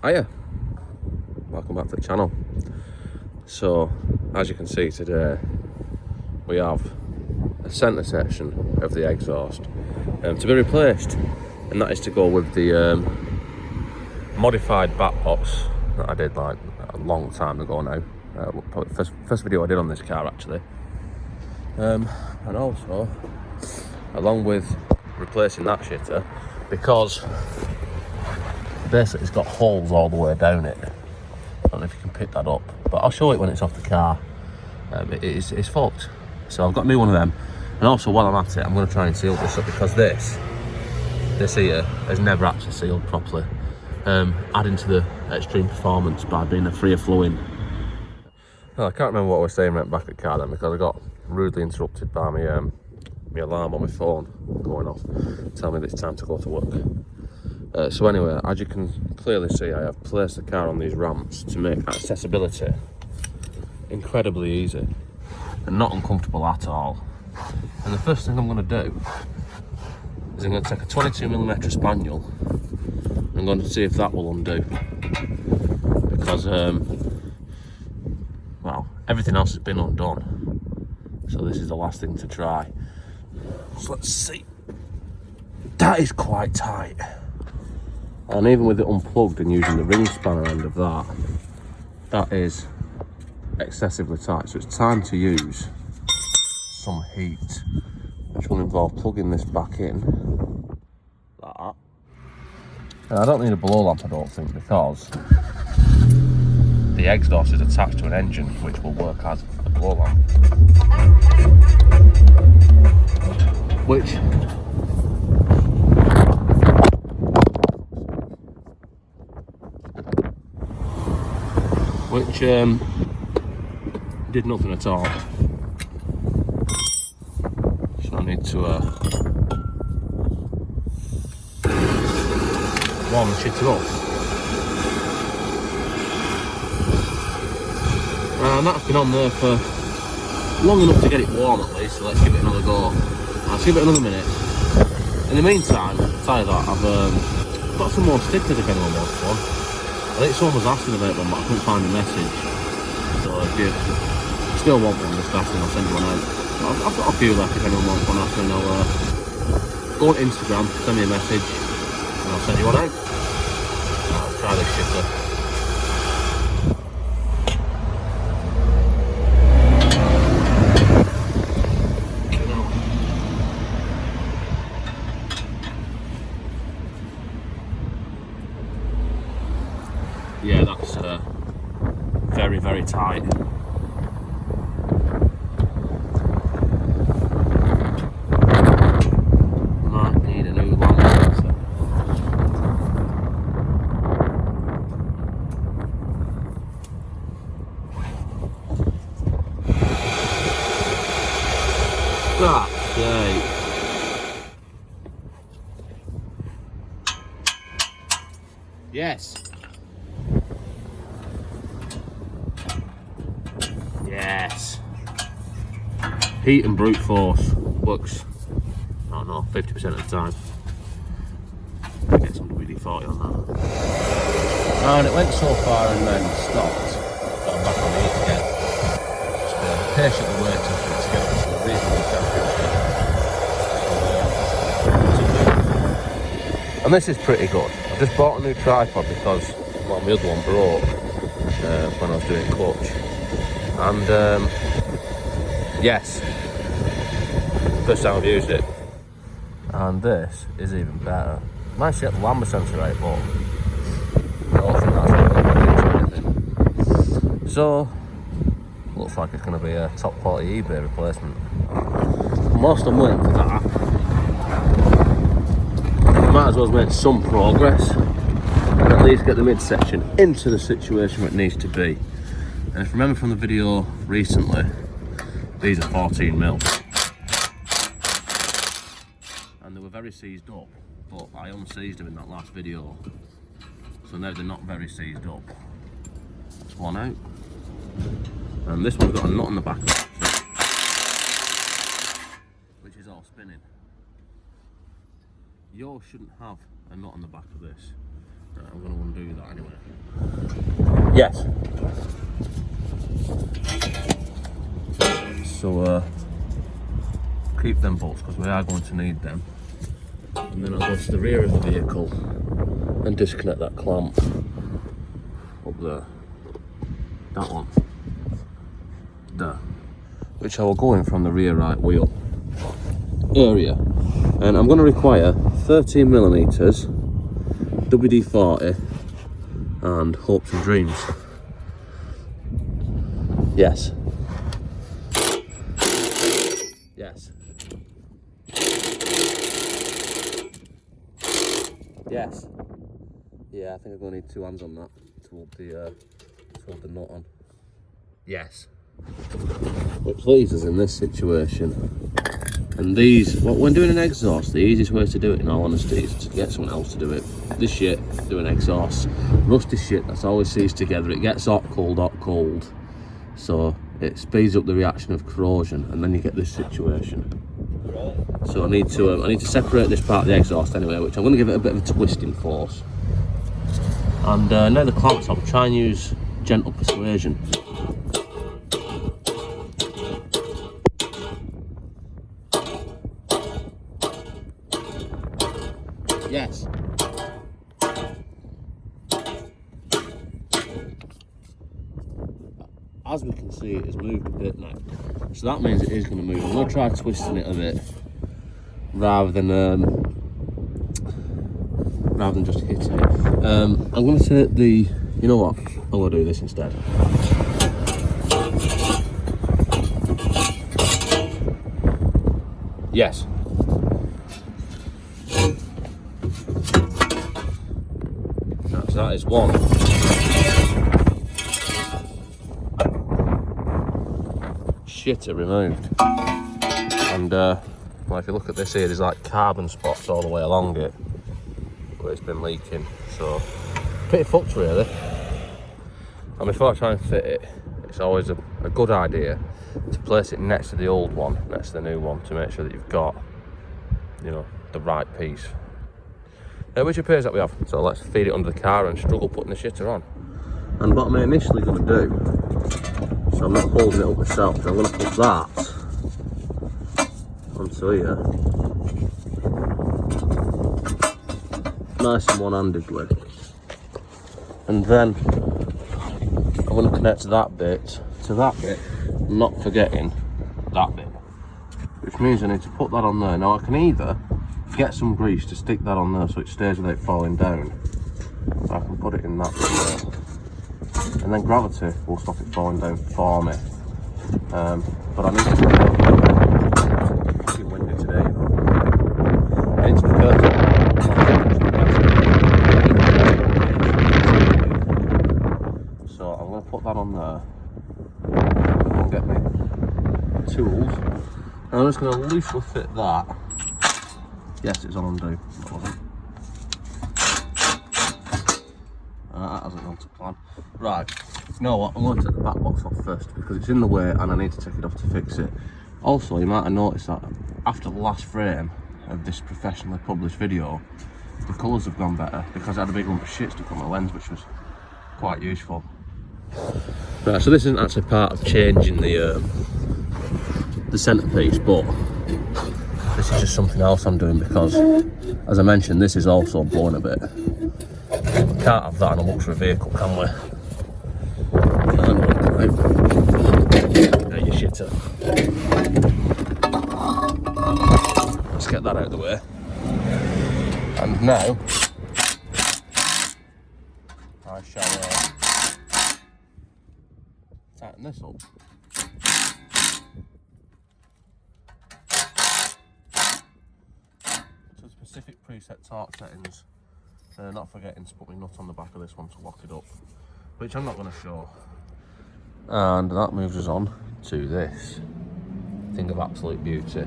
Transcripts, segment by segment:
Hiya, welcome back to the channel. So as you can see today we have a centre section of the exhaust to be replaced, and that is to go with the modified back box that I did like a long time ago now. Probably first video I did on this car actually, and also along with replacing that shitter, because basically it's got holes all the way down it. I don't know if you can pick that up, but I'll show it when it's off the car. It's fucked, so I've got a new one of them. And also while I'm at it, I'm going to try and seal this up, because this here has never actually sealed properly, adding to the extreme performance by being a freer flowing. Well, I can't remember what I was saying right back at the car then, because I got rudely interrupted by my alarm on my phone going off, telling me that it's time to go to work. So anyway, as you can clearly see, I have placed the car on these ramps to make accessibility incredibly easy and not uncomfortable at all. And the first thing I'm going to do is I'm going to take a 22mm spaniel and I'm going to see if that will undo, because well, everything else has been undone, so this is the last thing to try. So let's see. That is quite tight. And even with it unplugged and using the ring spanner end of that, that is excessively tight. So it's time to use some heat, which will involve plugging this back in, like that. And I don't need a blow lamp, I don't think, because the exhaust is attached to an engine, which will work as a blow lamp. Which did nothing at all. So I need to warm the shitter up. And that's been on there for long enough to get it warm at least, so let's give it another go. Let's give it another minute. In the meantime, I'll tell you that I've got some more stickers if anyone wants one. I think someone was asking about them, but I couldn't find a message. So if you still want one, just ask me, I'll send you one out. I've got a few left if anyone wants one. After, and I'll go on Instagram, send me a message, and I'll send you one out. I'll try this shitter. Yeah, that's very, very tight. Might need a new lambda. That's great. Yes. Yes. Heat and brute force works, I don't know, 50% of the time. Get some WD-40 on that. And it went so far and then stopped. Got them back on the heat again. Just patiently waiting for it to get up to a reasonable temperature. And this is pretty good. I just bought a new tripod because, well, my other one broke when I was doing clutch. And yes, first time I've used it, and this is even better. Managed to get the lambda sensor right, but I don't think that's really going to do anything. So looks like it's going to be a top quality eBay replacement. And whilst I'm waiting for that, might as well make some progress and at least get the midsection into the situation where it needs to be. And if you remember from the video recently, these are 14mm. And they were very seized up, but I unseized them in that last video. So now they're not very seized up. That's one out. And this one's got a knot on the back of it, which is all spinning. Yours shouldn't have a knot on the back of this. I'm going to undo that anyway. Yes. So keep them bolts because we are going to need them. And then I'll go to the rear of the vehicle and disconnect that clamp up there. That one. There. Which I will go in from the rear right wheel area. And I'm going to require 13mm WD-40 and hopes and dreams. Yes. Yes. Yes. Yeah, I think I'm going to need 2 hands on that to hold the nut on. Yes. Which leaves us in this situation. And these, when doing an exhaust, the easiest way to do it in all honesty is to get someone else to do it. This shit, do an exhaust. Rusty shit, that's always seized together. It gets hot, cold. So it speeds up the reaction of corrosion and then you get this situation. So I need to separate this part of the exhaust anyway, which I'm going to give it a bit of a twisting force. And now the clamps, I'll try and use gentle persuasion. Yes. As we can see, it has moved a bit now. So that means it is going to move. I'm going to try twisting it a bit rather than just hitting it. I'm going to take the, you know what, I'm going to do this instead. Yes. So that is one. Shitter removed. And well, if you look at this here, there's like carbon spots all the way along it where it's been leaking. So pretty fucked really. And before I try and fit it, it's always a good idea to place it next to the old one, next to the new one, to make sure that you've got, you know, the right piece. Which appears that we have. So let's feed it under the car and struggle putting the shitter on. And what I'm initially going to do, so I'm not holding it up myself, so I'm going to put that onto here, nice and one-handedly, and then I'm going to connect that bit to that bit, not forgetting that bit, which means I need to put that on there. Now I can either get some grease to stick that on there so it stays without falling down, so I can put it in that bit there. And then gravity will stop it falling down for me. But I need to be windy today. I need to be careful. So I'm going to put that on there. I'll get my tools. And I'm just going to loosely fit that. Yes, it's on undo. That wasn't. That hasn't gone to plan. Right, you know what, I'm going to take the back box off first because it's in the way and I need to take it off to fix it. Also, you might have noticed that after the last frame of this professionally published video, the colours have gone better because I had a big lump of shit stuck on my lens, which was quite useful. Right, so this isn't actually part of changing the centrepiece, but this is just something else I'm doing because, as I mentioned, this is also blown a bit. We can't have that in a luxury vehicle, can we? Right. There you shitter. Let's get that out of the way. And now, I shall tighten this up. To specific preset torque settings. Not forgetting to put my nut on the back of this one to lock it up, which I'm not going to show. And that moves us on to this thing of absolute beauty.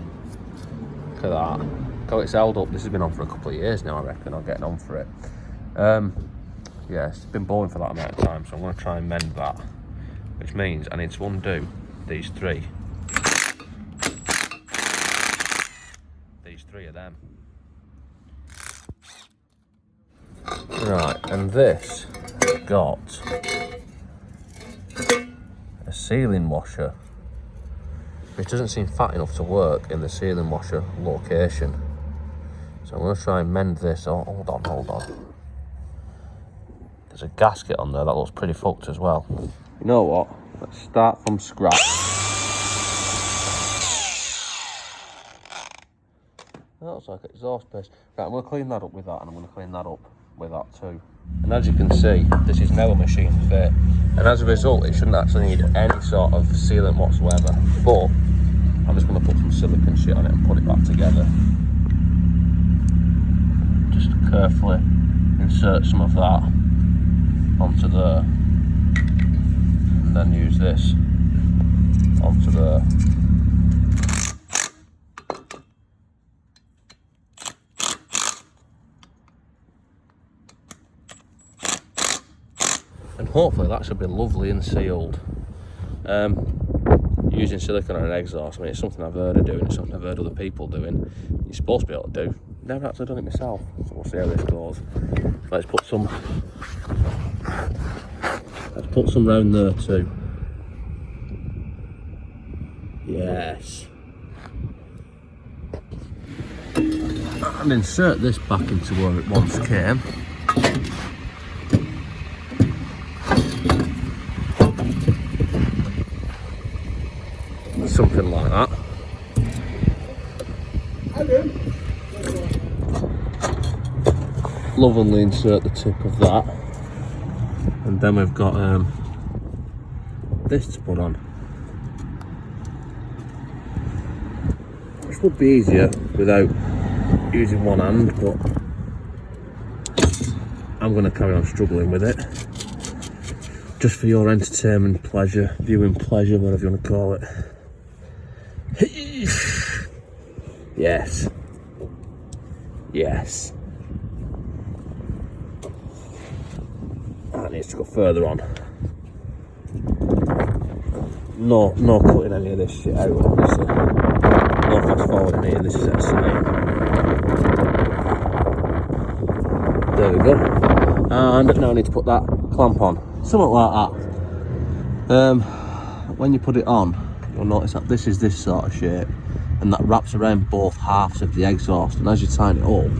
Look at that. Look how it's held up. This has been on for a couple of years now, I reckon. I'm getting on for it. Yeah, it's been boring for that amount of time, so I'm going to try and mend that, which means I need to undo these three. These three of them. Right, and this has got a sealing washer, which doesn't seem fat enough to work in the sealing washer location. So I'm going to try and mend this. Oh, hold on. There's a gasket on there that looks pretty fucked as well. You know what? Let's start from scratch. That looks like exhaust paste. Right, I'm going to clean that up with that, and I'm going to clean that up with that too. And as you can see, this is never machine fit, and as a result it shouldn't actually need any sort of sealant whatsoever, but I'm just going to put some silicone shit on it and put it back together. Just carefully insert some of that onto there, and then use this onto there. And hopefully that should be lovely and sealed. Using silicone on an exhaust, I mean, it's something I've heard of doing, it's something I've heard other people doing. You're supposed to be able to do. Never actually done it myself, so we'll see how this goes. Let's put some round there too. Yes. And insert this back into where it once came. Something like that. Lovingly insert the tip of that, and then we've got this to put on. This would be easier without using one hand, but I'm going to carry on struggling with it. Just for your entertainment pleasure, viewing pleasure, whatever you want to call it. Yes. Yes. That needs to go further on. No cutting any of this shit out, obviously. No fast forwarding here, this is SME. There we go. And now I need to put that clamp on. Something like that. When you put it on, you'll notice that this is this sort of shape, and that wraps around both halves of the exhaust, and as you tighten it up,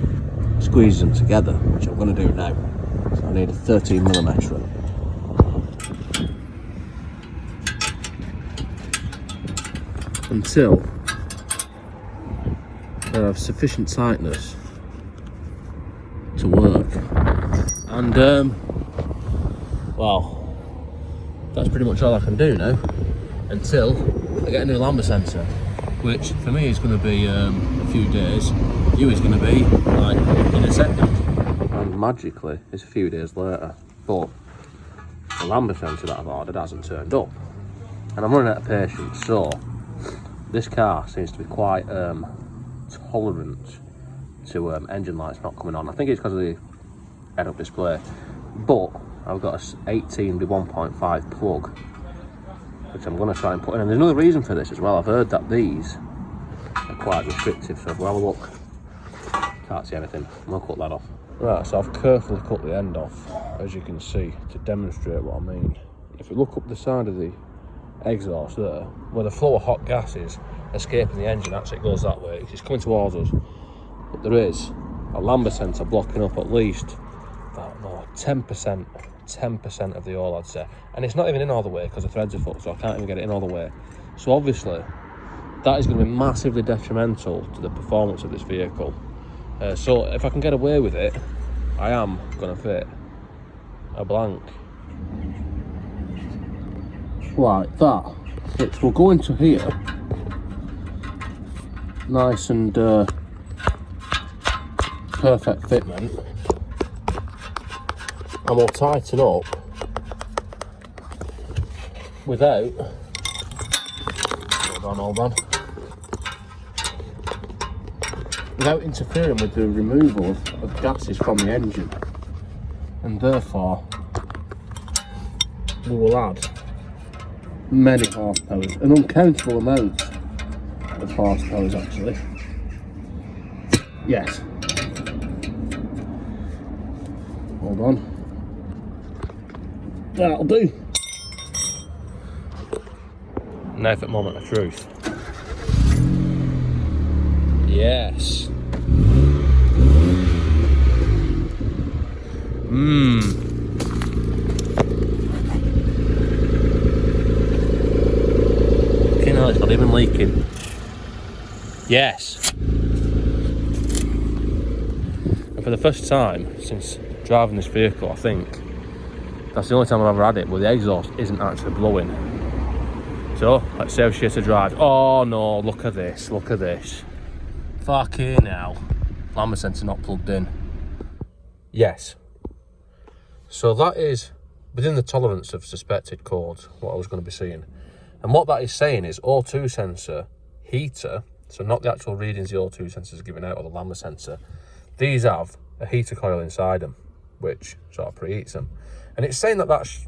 squeeze them together, which I'm going to do now. So I need a 13mm. Until they have sufficient tightness to work. And well, that's pretty much all I can do now, until I get a new lambda sensor, which for me is going to be a few days. You is going to be like in a second. And magically, it's a few days later, but the lambda sensor that I've ordered hasn't turned up, and I'm running out of patience. So this car seems to be quite tolerant to engine lights not coming on. I think it's because of the head-up display, but I've got a 18V1.5 plug, which I'm going to try and put in. And there's another reason for this as well. I've heard that these are quite restrictive, so if we have a look, can't see anything. I'm going to cut that off. Right, so I've carefully cut the end off, as you can see, to demonstrate what I mean. If you look up the side of the exhaust there, where the flow of hot gas is escaping the engine, actually it goes that way, it's coming towards us. But there is a lambda sensor blocking up at least, I don't know, 10% of the oil, I'd say. And it's not even in all the way because the threads are fucked, so I can't even get it in all the way. So obviously, that is going to be massively detrimental to the performance of this vehicle. So if I can get away with it, I am going to fit a blank like that, which will go into here, nice and perfect fitment, and we'll tighten up without, hold on, without interfering with the removal of gases from the engine, and therefore we will add many horsepower, an uncountable amount of horsepower actually. Yes. Hold on. That'll do. Now for the moment of truth. Yes. Okay, no, it's not even leaking. Yes. And for the first time since driving this vehicle, I think that's the only time I've ever had it where the exhaust isn't actually blowing. So let's see how shit to drive. Oh no, look at this, look at this. Fucking hell. Lambda sensor not plugged in. Yes. So that is within the tolerance of suspected codes, what I was going to be seeing. And what that is saying is O2 sensor, heater, so not the actual readings the O2 sensor is giving out or the lambda sensor. These have a heater coil inside them, which sort of preheats them. And it's saying that that's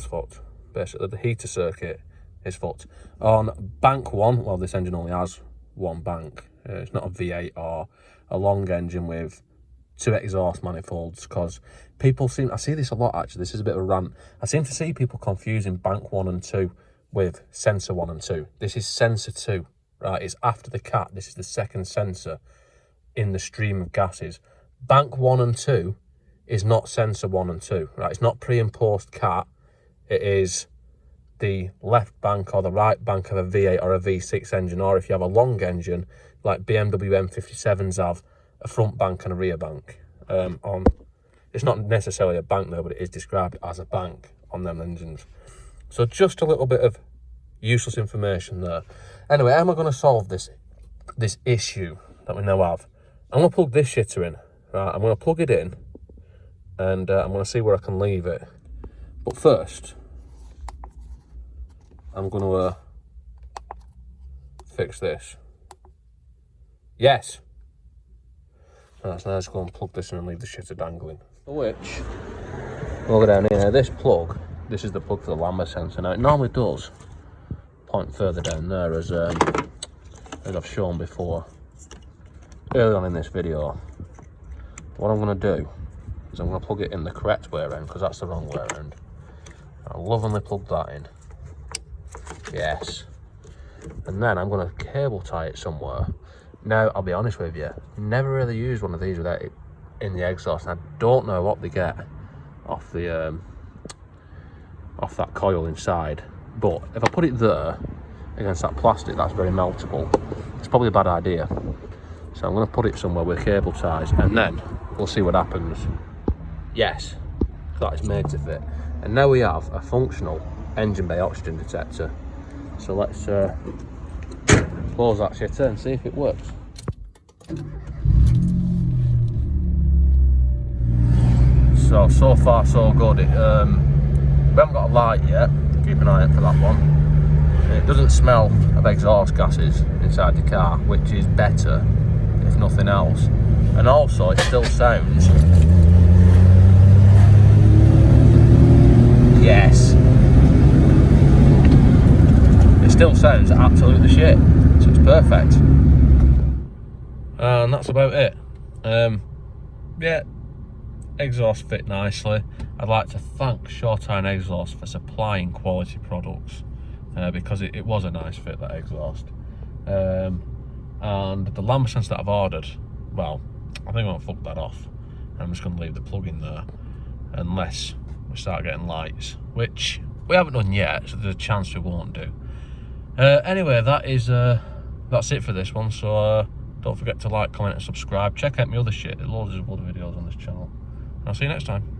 fucked. Basically, the heater circuit is fucked. On bank 1, well, this engine only has one bank. It's not a V8 or a long engine with 2 exhaust manifolds, because people seem, I see this a lot actually, this is a bit of a rant. I seem to see people confusing bank 1 and 2 with sensor 1 and 2. This is sensor 2, right? It's after the cat. This is the second sensor in the stream of gases. Bank 1 and 2 is not sensor 1 and 2, right? It's not pre and post cat. It is the left bank or the right bank of a V8 or a V6 engine, or if you have a long engine like BMW M57s have a front bank and a rear bank. It's not necessarily a bank though, but it is described as a bank on them engines. So just a little bit of useless information there. Anyway, how am I going to solve this issue that we now have? I'm going to plug this shitter in, right? I'm going to plug it in, and I'm going to see where I can leave it. But first, I'm going to fix this. Yes. Right, so now just go and plug this in and leave the shitter dangling. Which, we'll go down here. This plug, this is the plug for the lambda sensor. Now it normally does point further down there, as I've shown before early on in this video. What I'm going to do is I'm going to plug it in the correct way around, because that's the wrong way around. I'll lovingly plug that in. Yes. And then I'm going to cable tie it somewhere. Now, I'll be honest with you, never really used one of these without it in the exhaust, and I don't know what they get off the off that coil inside. But if I put it there against that plastic that's very meltable, it's probably a bad idea. So I'm going to put it somewhere with cable ties, and then we'll see what happens. Yes, that is made to fit. And now we have a functional engine bay oxygen detector. So let's close that shitter and see if it works. So far so good. We haven't got a light yet, keep an eye out for that one. It doesn't smell of exhaust gases inside the car, which is better if nothing else. And also it still sounds, yes, it still sounds absolutely shit, so it's perfect. And that's about it. Yeah, exhaust fit nicely. I'd like to thank Short Iron Exhaust for supplying quality products, because it was a nice fit, that exhaust. And the lambda sensor that I've ordered, well, I think I'll fuck that off. I'm just going to leave the plug in there unless we start getting lights, which we haven't done yet, so there's a chance we won't do. Anyway, that's it for this one. So don't forget to like, comment and subscribe. Check out my other shit. There's loads of other videos on this channel. I'll see you next time.